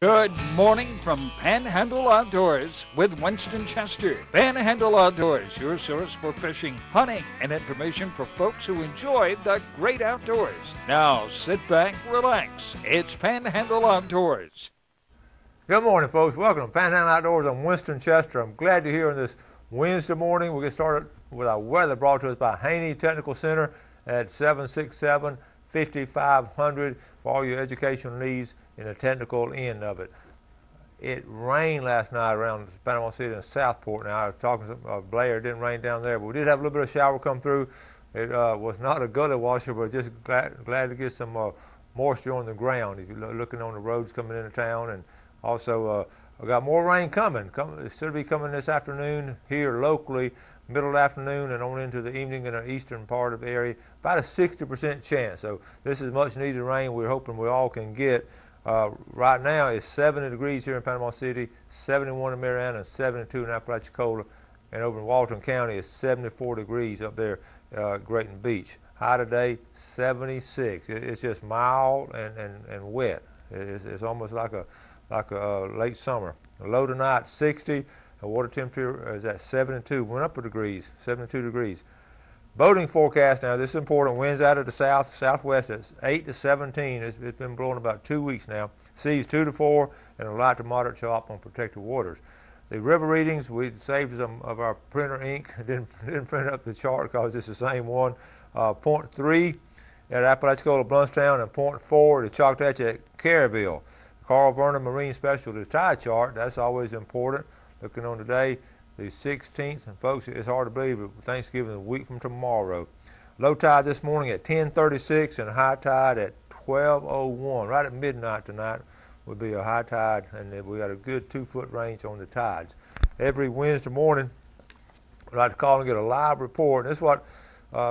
Good morning from Panhandle Outdoors with Winston Chester. Panhandle Outdoors, your source for fishing, hunting, and information for folks who enjoy the great outdoors. Now sit back, relax. It's Panhandle Outdoors. Good morning, folks. Welcome to Panhandle Outdoors. I'm Winston Chester. I'm glad you're here on this Wednesday morning. We'll get started with our weather brought to us by Haney Technical Center at 767-5500 for all your educational needs in the technical end of it. It rained last night around Panama City and Southport. Now, I was talking to Blair. It didn't rain down there, but we did have a little bit of shower come through. It was not a gully washer, but just glad to get some moisture on the ground if you're looking on the roads coming into town. And also, we got more rain coming. It should be coming this afternoon here locally, middle of the afternoon and on into the evening in the eastern part of the area. About a 60% chance. So this is much needed rain we're hoping we all can get. Right now it's 70 degrees here in Panama City, 71 in Mariana, and 72 in Apalachicola. And over in Walton County it's 74 degrees up there at Grayton Beach. High today, 76. It's just mild and wet. It's almost like a late summer. Low tonight, 60. The water temperature is at 72. Went up a degrees, 72 degrees. Boating forecast now, this is important. Winds out of the southwest at 8 to 17. It's been blowing about 2 weeks now. Seas 2 to 4 and a light to moderate chop on protected waters. The river readings, we saved some of our printer ink. Didn't print up the chart because it's the same one. 0.3 at Apalachicola, Bluntstown, and 0.4 at Choctaw at Caryville. Carl Vernon Marine Specialty tide chart, that's always important. Looking on today, the 16th, and folks, it's hard to believe it, Thanksgiving is a week from tomorrow. Low tide this morning at 10:36 and high tide at 12:01. Right at midnight tonight would be a high tide, and we got a good 2-foot range on the tides. Every Wednesday morning, we like to call and get a live report. And this is what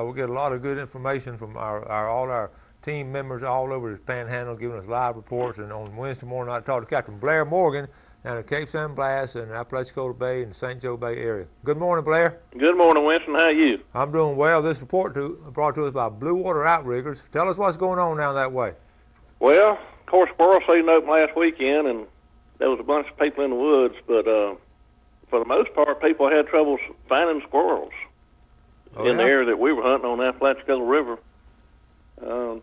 we get a lot of good information from all our team members all over the Panhandle giving us live reports. And on Wednesday morning, I talked to Captain Blair Morgan down at Cape San Blas and Apalachicola Bay and St. Joe Bay area. Good morning, Blair. Good morning, Winston. How are you? I'm doing well. This report brought to us by Blue Water Outriggers. Tell us what's going on down that way. Well, of course, squirrel season opened last weekend, and there was a bunch of people in the woods, but for the most part, people had trouble finding squirrels in the area that we were hunting on the Apalachicola River.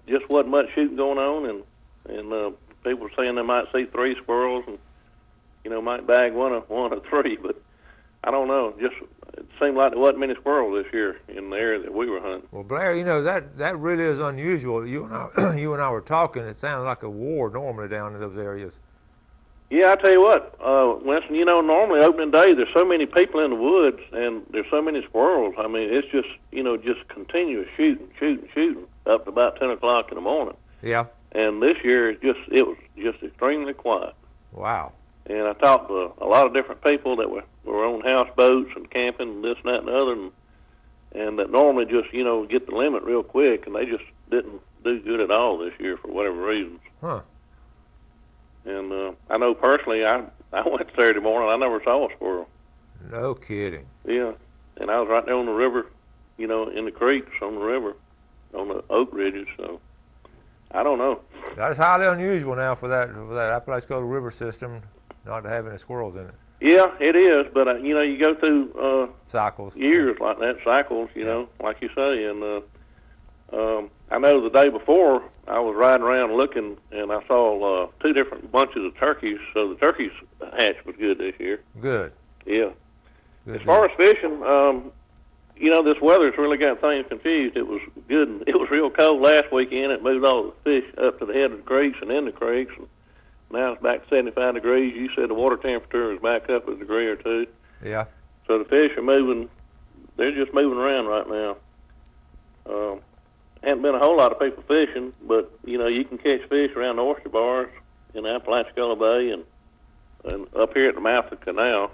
Just wasn't much shooting going on, and people were saying they might see 3 squirrels and might bag one or 3, but I don't know. Just it seemed like there wasn't many squirrels this year in the area that we were hunting. Well, Blair, that really is unusual. You and I were talking. It sounded like a war normally down in those areas. Yeah, I tell you what, Winston. Normally opening day, there's so many people in the woods, and there's so many squirrels. I mean, it's just just continuous shooting up to about 10 o'clock in the morning. Yeah. And this year, it was just extremely quiet. Wow. And I talked to a lot of different people that were on houseboats and camping and this and that and the other, and that normally just, get the limit real quick, and they just didn't do good at all this year for whatever reasons. Huh. And I know personally, I went Saturday morning, I never saw a squirrel. No kidding. Yeah. And I was right there on the river, in the creeks on the river, on the oak ridges, so I don't know. That's highly unusual now for that Apalachicola River system not to have any squirrels in it. Yeah, it is, but you go through cycles, years like that, cycles, like you say, and I know the day before I was riding around looking, and I saw 2 different bunches of turkeys. So the turkeys hatch was good this year. Good. Yeah. Good as far as fishing, this weather's really got things confused. It was good. It was real cold last weekend. It moved all the fish up to the head of the creeks and in the creeks. And now it's back to 75 degrees. You said the water temperature is back up a degree or 2. Yeah. So the fish are moving. They're just moving around right now. Haven't been a whole lot of people fishing, but you can catch fish around the oyster bars in Apalachicola Bay and up here at the mouth of the canal,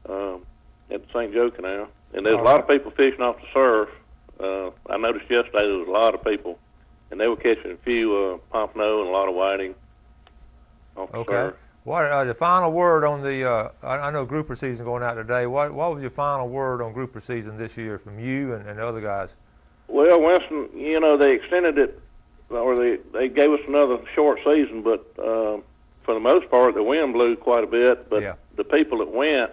at the St. Joe Canal. And there's a lot of people fishing off the surf. I noticed yesterday there was a lot of people, and they were catching a few pompano and a lot of whiting off the surf. What the final word on the? I know grouper season going out today. What was your final word on grouper season this year from you and the other guys? Well, Winston, they extended it, or they gave us another short season, but for the most part, the wind blew quite a bit, but yeah. the people that went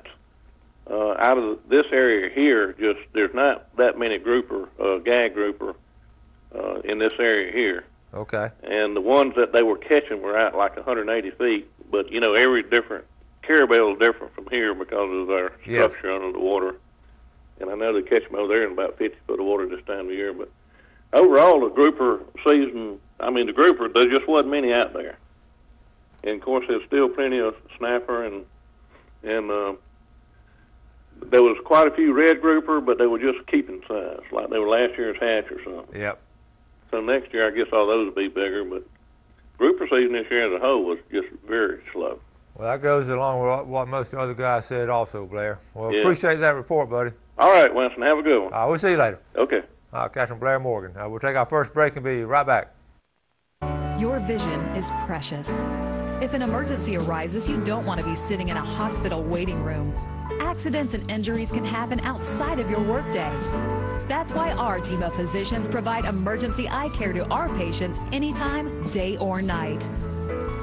out of this area here, there's not that many gag grouper in this area here. Okay. And the ones that they were catching were out like 180 feet. But, you know, every different carabel is different from here because of their structure under the water. And I know they catch them over there in about 50 foot of water this time of year. But overall, the grouper season, the grouper, there just wasn't many out there. And, of course, there's still plenty of snapper, and there was quite a few red grouper, but they were just keeping size, like they were last year's hatch or something. Yep. So next year, I guess all those will be bigger, but grouper season this year as a whole was just very slow. Well, that goes along with what most of the other guys said also, Blair. Well, yeah. Appreciate that report, buddy. All right, Winston, have a good one. We'll see you later. Okay. Captain Blair Morgan. We'll take our first break and be right back. Your vision is precious. If an emergency arises, you don't want to be sitting in a hospital waiting room. Accidents and injuries can happen outside of your workday. That's why our team of physicians provide emergency eye care to our patients anytime, day or night.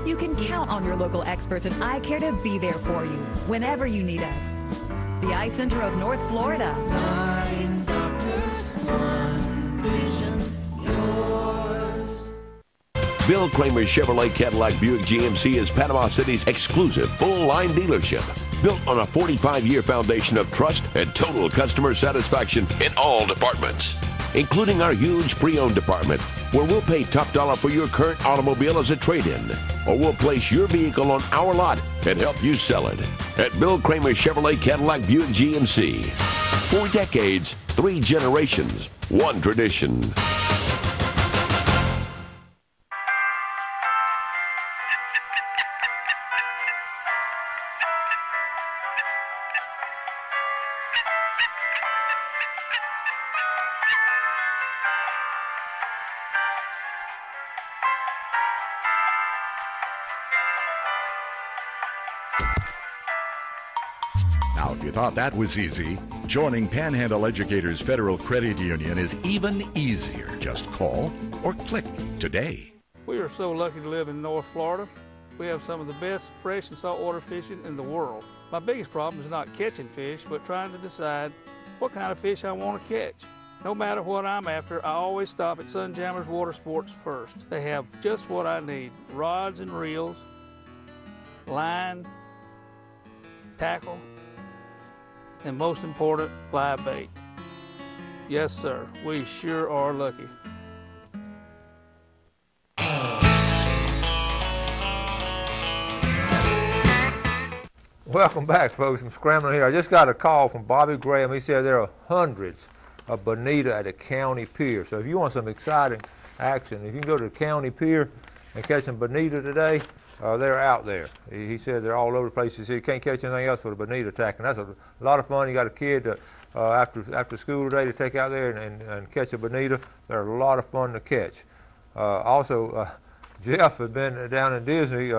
You can count on your local experts in eye care to be there for you whenever you need us. The Eye Center of North Florida. 9 doctors, 1 vision, yours. Bill Kramer Chevrolet Cadillac Buick GMC is Panama City's exclusive full-line dealership, built on a 45-year foundation of trust and total customer satisfaction in all departments, including our huge pre-owned department, where we'll pay top dollar for your current automobile as a trade-in, or we'll place your vehicle on our lot and help you sell it. At Bill Kramer Chevrolet Cadillac Buick GMC. 4 decades, 3 generations, 1 tradition. Now, if you thought that was easy, joining Panhandle Educators Federal Credit Union is even easier. Just call or click today. We are so lucky to live in North Florida. We have some of the best fresh and saltwater fishing in the world. My biggest problem is not catching fish, but trying to decide what kind of fish I want to catch. No matter what I'm after, I always stop at Sunjammers Water Sports first. They have just what I need: rods and reels, line, tackle, and most important, live bait. Yes, sir, we sure are lucky. Welcome back, folks. I'm scrambling here. I just got a call from Bobby Graham. He said there are hundreds of bonita at the county pier. So if you want some exciting action, if you can go to the county pier and catch some bonita today, they're out there. He said they're all over the place. He said you can't catch anything else with a bonita attack, and that's a lot of fun. You got a kid after school today to take out there and catch a bonita. They're a lot of fun to catch. Also, Jeff had been down in Disney.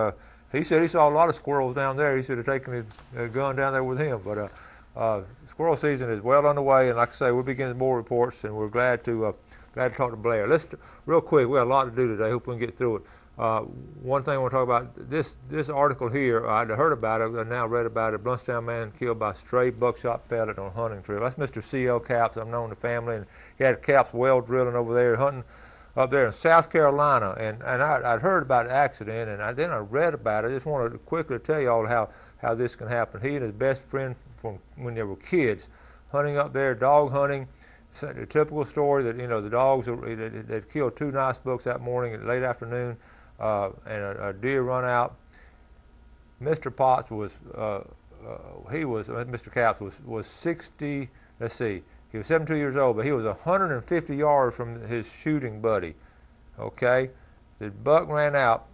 He said he saw a lot of squirrels down there. He should have taken his gun down there with him. But squirrel season is well underway, and like I say, we'll be getting more reports, and we're glad to talk to Blair. Let's real quick. We have a lot to do today. Hope we can get through it. One thing I want to talk about, this article here, I'd heard about it, I now read about it. Bluntstown man killed by stray buckshot pellet on a hunting trip. That's Mr. C.L. Capps. I've known the family, and he had Capps well drilling over there, hunting up there in South Carolina. And I'd heard about the accident, and then I read about it. I just wanted to quickly tell you all how this can happen. He and his best friend from when they were kids, hunting up there, dog hunting. The typical story that, the dogs, they'd killed 2 nice bucks that morning at late afternoon. And a deer run out. Mr. Potts was, Mr. Capps was 60, let's see, he was 72 years old, but he was 150 yards from his shooting buddy, okay? The buck ran out.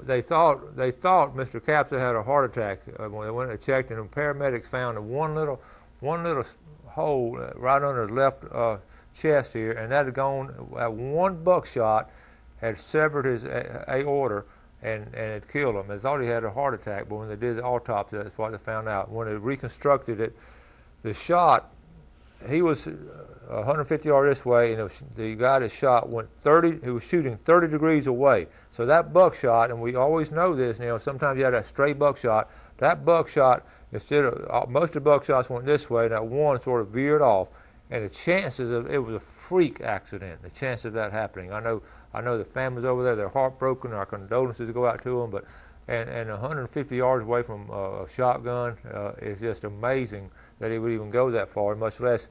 They thought Mr. Capps had a heart attack when they went and checked, and the paramedics found one little hole right under his left chest here, and that had gone at 1 buckshot, had severed his aorta and it killed him. They thought he had a heart attack, but when they did the autopsy, that's what they found out. When they reconstructed it, the shot he was 150 yards this way, and the guy that shot went 30. He was shooting 30 degrees away. So that buckshot, and we always know this. Sometimes you have that stray buckshot. That buckshot, instead of most of the buckshots went this way, and that one sort of veered off. And the chances of it was a freak accident. The chance of that happening. I know the families over there. They're heartbroken. Our condolences go out to them. But and 150 yards away from a shotgun is just amazing that he would even go that far, much less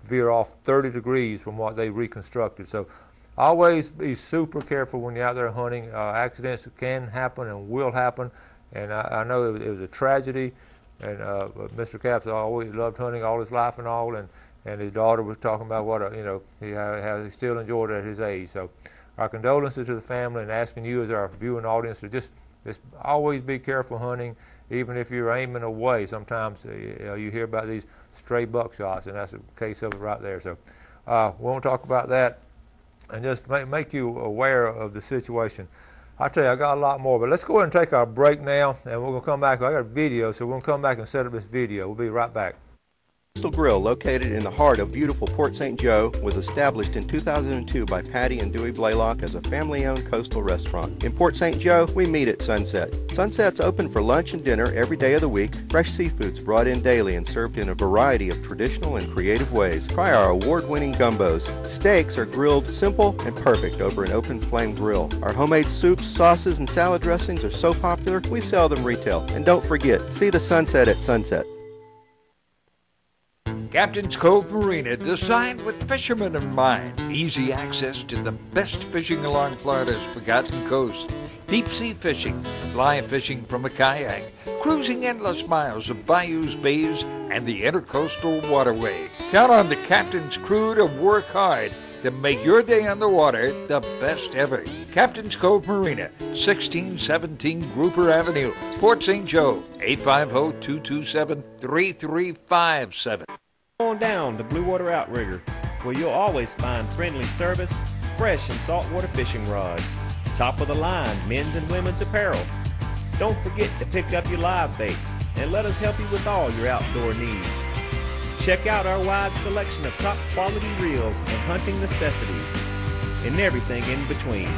veer off 30 degrees from what they reconstructed. So always be super careful when you're out there hunting. Accidents can happen and will happen. And I know it was a tragedy. And Mr. Capps always loved hunting all his life and all. And his daughter was talking about what how he still enjoyed it at his age. So our condolences to the family, and asking you as our viewing audience to just always be careful hunting, even if you're aiming away. Sometimes you hear about these stray buckshots, and that's a case of it right there. So we won't talk about that, and just make you aware of the situation. I tell you, I got a lot more, but let's go ahead and take our break now, and we're going to come back. I got a video, so we're going to come back and set up this video. We'll be right back. Coastal Grill, located in the heart of beautiful Port St. Joe, was established in 2002 by Patty and Dewey Blaylock as a family-owned coastal restaurant. In Port St. Joe, we meet at sunset. Sunset's open for lunch and dinner every day of the week. Fresh seafood's brought in daily and served in a variety of traditional and creative ways. Try our award-winning gumbos. Steaks are grilled simple and perfect over an open flame grill. Our homemade soups, sauces, and salad dressings are so popular, we sell them retail. And don't forget, see the sunset at sunset. Captain's Cove Marina, designed with fishermen in mind. Easy access to the best fishing along Florida's Forgotten Coast. Deep sea fishing, fly fishing from a kayak, cruising endless miles of bayous, bays, and the intercoastal waterway. Count on the captain's crew to work hard to make your day on the water the best ever. Captain's Cove Marina, 1617 Grouper Avenue, Port St. Joe, 850-227-3357. On down to Blue Water Outrigger, where you'll always find friendly service, fresh and saltwater fishing rods, top of the line men's and women's apparel. Don't forget to pick up your live baits and let us help you with all your outdoor needs. Check out our wide selection of top quality reels and hunting necessities and everything in between.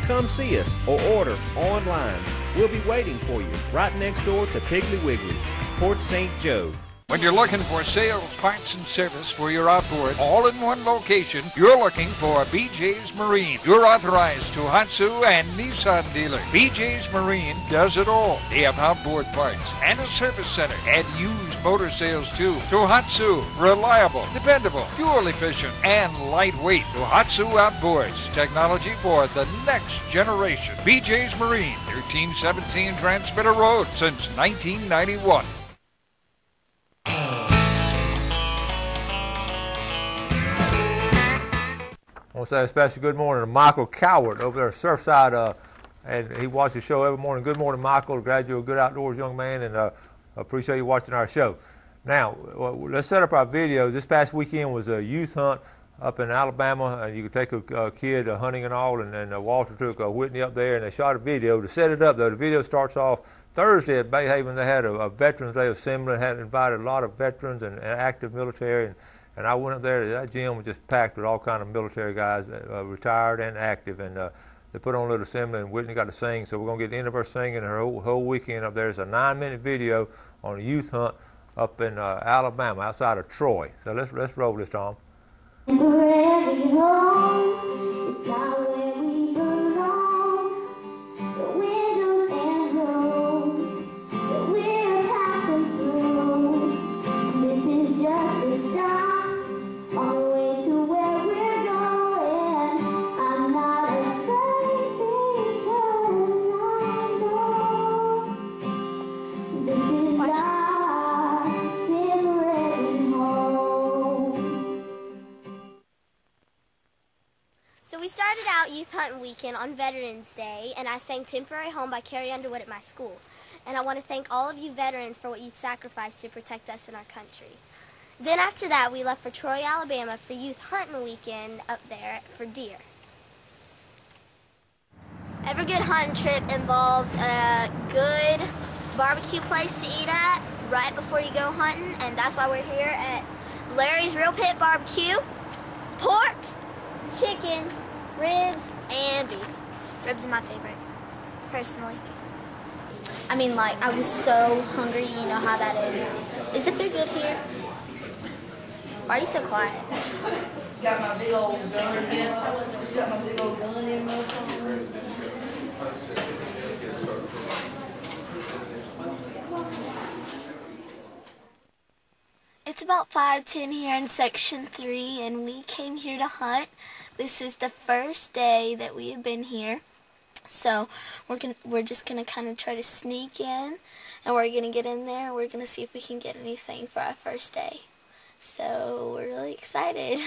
Come see us or order online. We'll be waiting for you right next door to Piggly Wiggly, Port St. Joe. When you're looking for sales, parts, and service for your outboard, all in one location, you're looking for BJ's Marine, your authorized Tohatsu and Nissan dealer. BJ's Marine does it all. They have outboard parts and a service center and used motor sales too. Tohatsu, reliable, dependable, fuel efficient, and lightweight. Tohatsu Outboards, technology for the next generation. BJ's Marine, 1317 Transmitter Road since 1991. I want to say a special good morning to Michael Coward over there at Surfside, and he watches the show every morning. Good morning, Michael. Glad you're a good outdoors young man, and appreciate you watching our show. Now, let's set up our video. This past weekend was a youth hunt up in Alabama, and you could take a kid hunting and all, and Walter took Whitney up there, and they shot a video. To set it up, though, the video starts off Thursday at Bay Haven. They had a Veterans Day assembly, had invited a lot of veterans and active military, and I went up there. That gym was just packed with all kind of military guys, retired and active, and they put on a little assembly, and Whitney got to sing. So we're going to get the end of her singing her whole weekend up there. It's a 9-minute video on a youth hunt up in Alabama, outside of Troy. So let's roll this, Tom. Wherever you go, it's not where we belong. The windows and roads that we're passing through. This is just a stop on the way to where we're going. I'm not afraid because I know this is our temporary home. So we started out Youth Hunting Weekend on Veterans Day, and I sang Temporary Home by Carrie Underwood at my school. And I want to thank all of you veterans for what you've sacrificed to protect us in our country. Then after that, we left for Troy, Alabama for Youth Hunting Weekend up there for deer. Every good hunting trip involves a good barbecue place to eat at right before you go hunting, and that's why we're here at Larry's Real Pit Barbecue, pork, chicken, ribs, and beef. Ribs are my favorite, personally. I mean, like, I was so hungry, you know how that is. Is the food good here? Why are you so quiet? Got my big old got my big old gun in my phone. It's about 5:10 here in Section 3, and we came here to hunt. This is the first day that we have been here. So we're just gonna kind of try to sneak in, and we're gonna get in there, and we're gonna see if we can get anything for our first day. So we're really excited.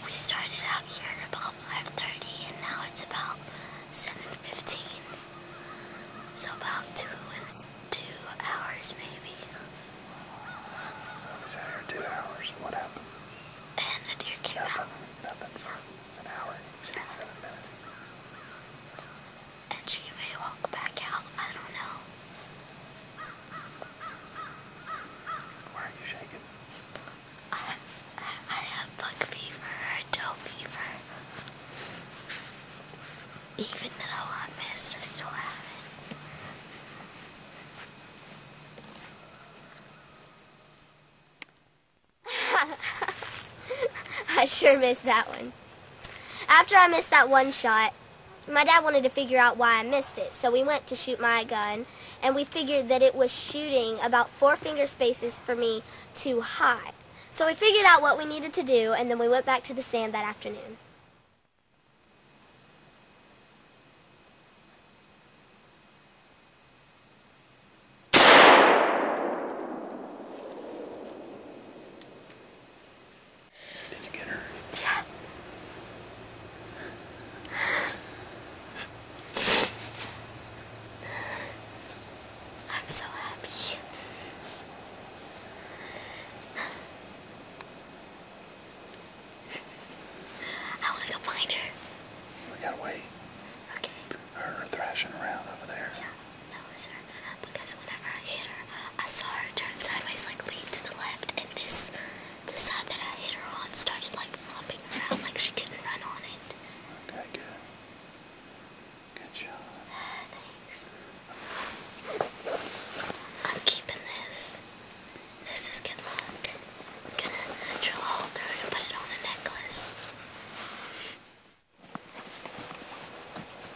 We started out here at about 5:30, and now it's about 7:15. So about 2 hours maybe. So we sat here 2 hours. What happened? And a deer came out. Nothing for an hour and 7 minutes. And she may walk back out. I don't know. Why are you shaking? I have bug fever or doe fever. Even though I missed, I still have it. I sure missed that one. After I missed that one shot, my dad wanted to figure out why I missed it. So we went to shoot my gun, and we figured that it was shooting about 4 finger spaces for me too high. So we figured out what we needed to do, and then we went back to the stand that afternoon. Did you get her? Yeah. I'm so happy. I want to go find her. We gotta wait. Okay. Her thrashing around over there. Yeah, that was her. Because whenever I hit her, I saw her turn sideways, like lean to the left, and the side that I hit her on started like flopping around, like she couldn't run on it. Okay, good. Good shot. Thanks. I'm keeping this. This is good luck. I'm gonna drill a hole through it and put it on a necklace.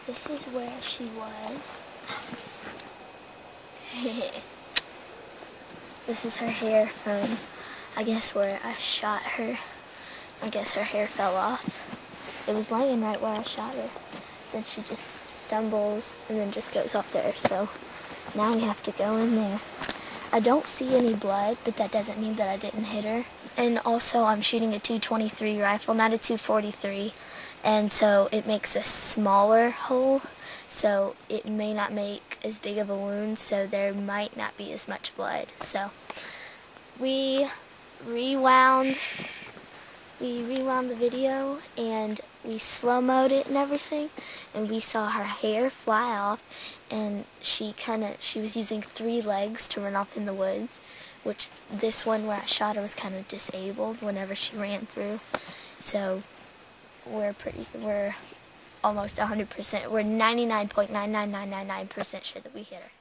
This is where she was. This is her hair from, I guess, where I shot her. I guess her hair fell off. It was laying right where I shot her. Then she just stumbles and then just goes off there. So now we have to go in there. I don't see any blood, but that doesn't mean that I didn't hit her. And also I'm shooting a .223 rifle, not a .243. And so it makes a smaller hole. So it may not make as big of a wound, so there might not be as much blood. So we rewound We rewound the video and we slow-moed it and everything, and we saw her hair fly off, and she was using 3 legs to run off in the woods, which this one where I shot her was kind of disabled whenever she ran through. So we're almost 100%, we're 99.99999% sure that we hit her.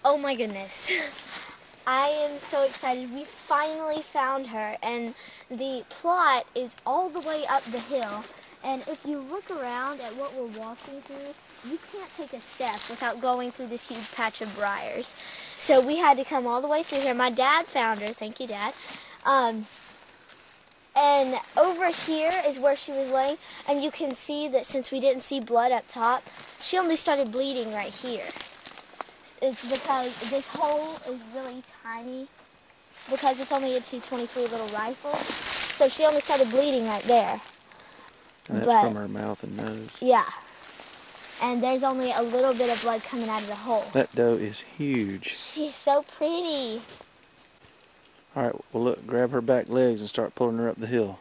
Oh my goodness. I am so excited. We finally found her, and the plot is all the way up the hill. And if you look around at what we're walking through, you can't take a step without going through this huge patch of briars. So we had to come all the way through here. My dad found her. Thank you, Dad. And over here is where she was laying, and you can see that since we didn't see blood up top, she only started bleeding right here. It's because this hole is really tiny, because it's only a .223 little rifle, so she only started bleeding right there. And that's from her mouth and nose. Yeah. And there's only a little bit of blood coming out of the hole. That doe is huge. She's so pretty. All right, well look, grab her back legs and start pulling her up the hill.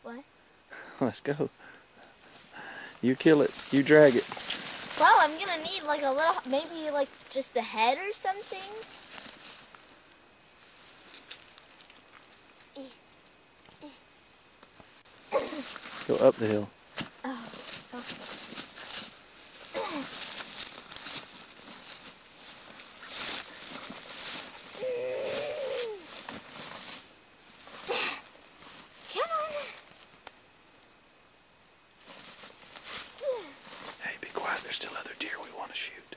What? Let's go. You kill it, you drag it. Well, I'm gonna need like a little, maybe like just the head or something. Go up the hill. Oh, okay. Come on. Hey, be quiet. There's still other deer we want to shoot.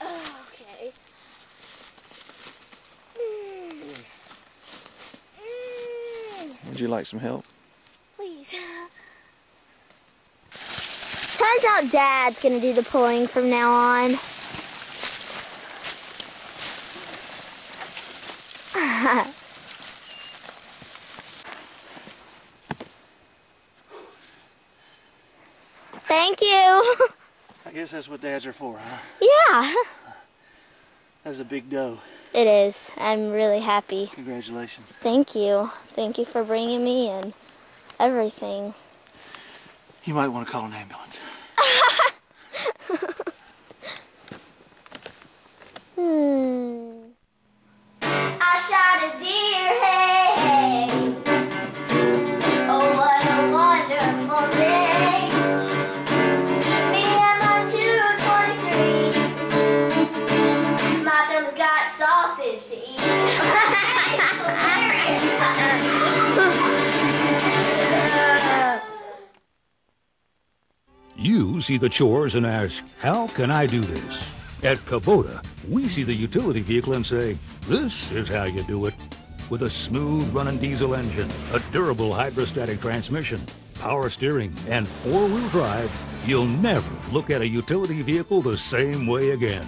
Okay. Would you like some help? Please. Turns out Dad's gonna do the pulling from now on. Thank you. I guess that's what dads are for, huh? Yeah. That's a big doe. It is. I'm really happy. Congratulations. Thank you. Thank you for bringing me and everything. You might want to call an ambulance. I shot a deer, hey, hey. Oh, what a wonderful day. Me and my 223. My family's got sausage to eat. You see the chores and ask, how can I do this? At Kubota, we see the utility vehicle and say, this is how you do it. With a smooth running diesel engine, a durable hydrostatic transmission, power steering, and 4-wheel drive, you'll never look at a utility vehicle the same way again.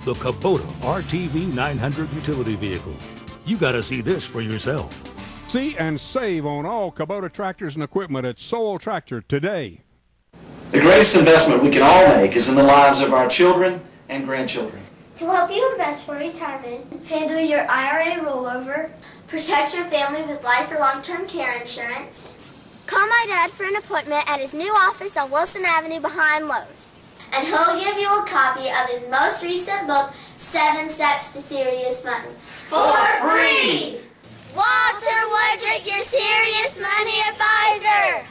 The Kubota RTV 900 utility vehicle. You gotta see this for yourself. See and save on all Kubota tractors and equipment at Sowell Tractor today. The greatest investment we can all make is in the lives of our children and grandchildren. To help you invest for retirement, handle your IRA rollover, protect your family with life or long-term care insurance. Call my dad for an appointment at his new office on Wilson Avenue behind Lowe's. And he'll give you a copy of his most recent book, 7 Steps to Serious Money. For free! Walter Woodrick, your serious money advisor!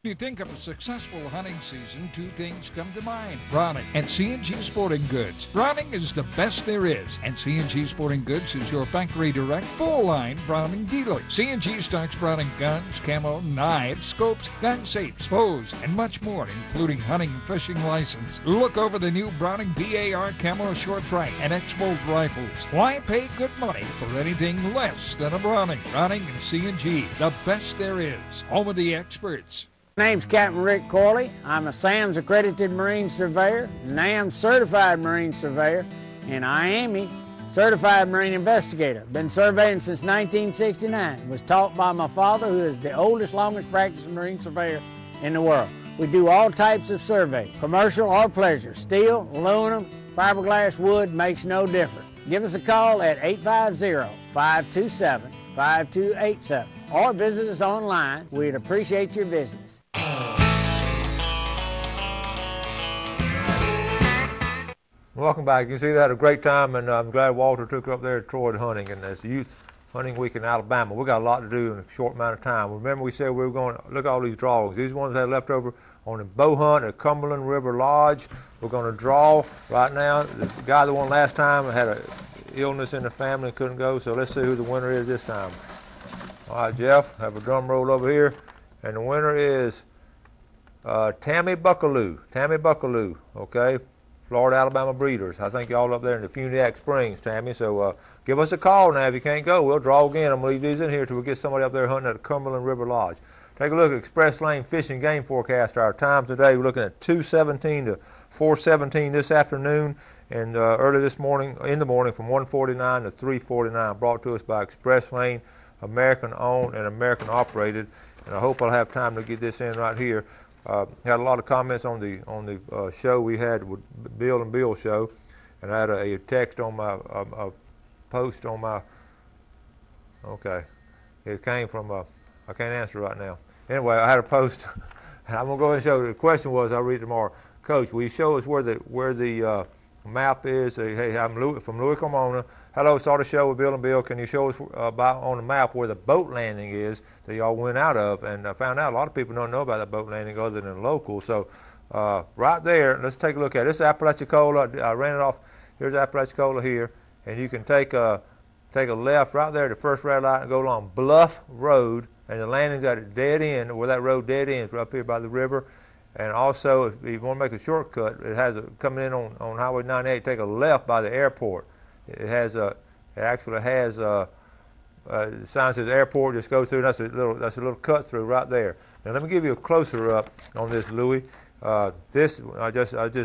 When you think of a successful hunting season, 2 things come to mind: Browning and C&G Sporting Goods. Browning is the best there is, and C&G Sporting Goods is your factory direct, full-line Browning dealer. C&G stocks Browning guns, camo, knives, scopes, gun safes, bows, and much more, including hunting and fishing license. Look over the new Browning BAR camo short right and X-Bolt rifles. Why pay good money for anything less than a Browning? Browning and C&G, the best there is. Home of the experts. My name's Captain Rick Corley. I'm a SAMS accredited Marine Surveyor, NAMS certified Marine Surveyor, and IAME certified Marine Investigator. Been surveying since 1969. Was taught by my father, who is the oldest, longest practicing Marine Surveyor in the world. We do all types of survey, commercial or pleasure, steel, aluminum, Fiberglass wood makes no difference. Give us a call at 850-527-5287 or visit us online. We'd appreciate your visits. Welcome back. You see, they had a great time, and I'm glad Walter took her up there to Troy hunting, and it's Youth Hunting Week in Alabama. We got a lot to do in a short amount of time. Remember, we said we were going to look at all these drawings. These ones that left over on the bow hunt at Cumberland River Lodge. We're going to draw right now. The guy that won last time had an illness in the family and couldn't go, so let's see who the winner is this time. All right, Jeff, have a drum roll over here, and the winner is Tammy Buckaloo. Tammy Buckaloo, okay? Florida Alabama breeders. I think y'all up there in the Funiac Springs, Tammy. So give us a call now if you can't go. We'll draw again. I'm going to leave these in here till we get somebody up there hunting at the Cumberland River Lodge. Take a look at Express Lane Fishing Game Forecast. Our time today, we're looking at 2:17 to 4:17 this afternoon, and early this morning, in the morning, from 1:49 to 3:49. Brought to us by Express Lane, American owned and American operated. And I hope I'll have time to get this in right here. Had a lot of comments on the show we had with Bill and Bill show, and I had a text on my a post on my. Okay, it came from I can't answer right now. Anyway, I had a post. And I'm gonna go ahead and show you. The question was, I'll read it tomorrow. Coach, will you show us where the map is? Hey, I'm from Louis Carmona. Hello, start a show with Bill and Bill. Can you show us on the map where the boat landing is that y'all went out of? And I found out a lot of people don't know about that boat landing other than local. So right there, let's take a look at it. This is Apalachicola. I ran it off. Here's Apalachicola here, and you can take a left right there, the first red light, and go along Bluff Road, and the landing's at a dead end, where that road dead ends, right up here by the river. And also, if you want to make a shortcut, it has coming in on Highway 98. Take a left by the airport. It actually has the sign says airport. Just go through. That's a little cut through right there. Now let me give you a closer up on this, Louis. I just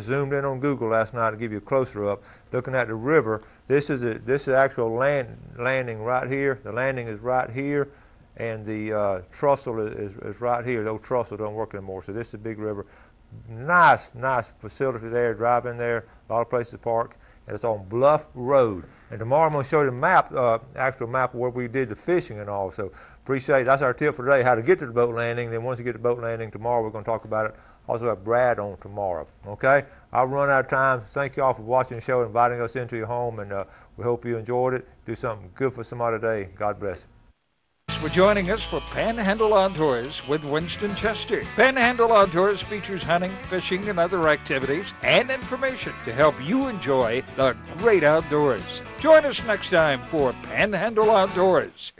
zoomed in on Google last night to give you a closer up. Looking at the river. This is actual landing right here. The landing is right here, and the trestle is right here. The old trestle don't work anymore. So this is a big river. Nice facility there. Drive in there. A lot of places to park. And it's on Bluff Road. And tomorrow I'm going to show you the map, actual map where we did the fishing and all. So appreciate it. That's our tip for today, how to get to the boat landing. Then once you get to the boat landing tomorrow, we're going to talk about it. Also have Brad on tomorrow. Okay? I'll run out of time. Thank you all for watching the show, inviting us into your home, and we hope you enjoyed it. Do something good for somebody today. God bless. Thanks for joining us for Panhandle Outdoors with Winston Chester. Panhandle Outdoors features hunting, fishing, and other activities and information to help you enjoy the great outdoors. Join us next time for Panhandle Outdoors.